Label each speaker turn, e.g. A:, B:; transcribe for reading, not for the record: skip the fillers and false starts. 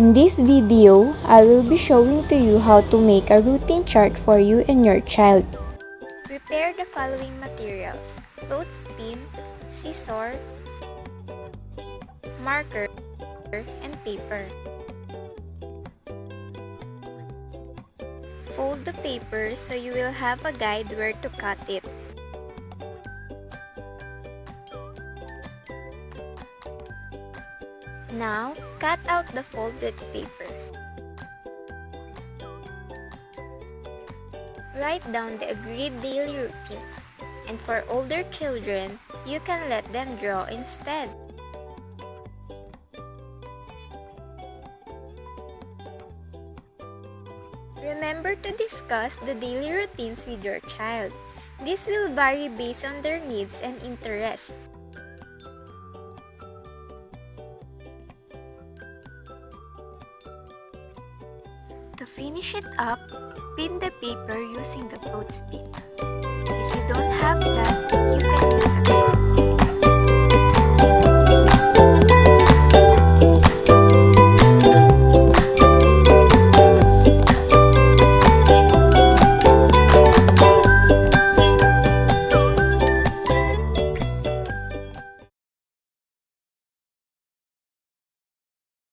A: In this video, I will be showing to you how to make a routine chart for you and your child.
B: Prepare the following materials: clothespin, scissor, marker, and paper. Fold the paper so you will have a guide where to cut it. Now, cut out the folded paper. Write down the agreed daily routines, and for older children, you can let them draw instead. Remember to discuss the daily routines with your child. This will vary based on their needs and interests. To finish it up, pin the paper using the clothespin. If you don't have that, you can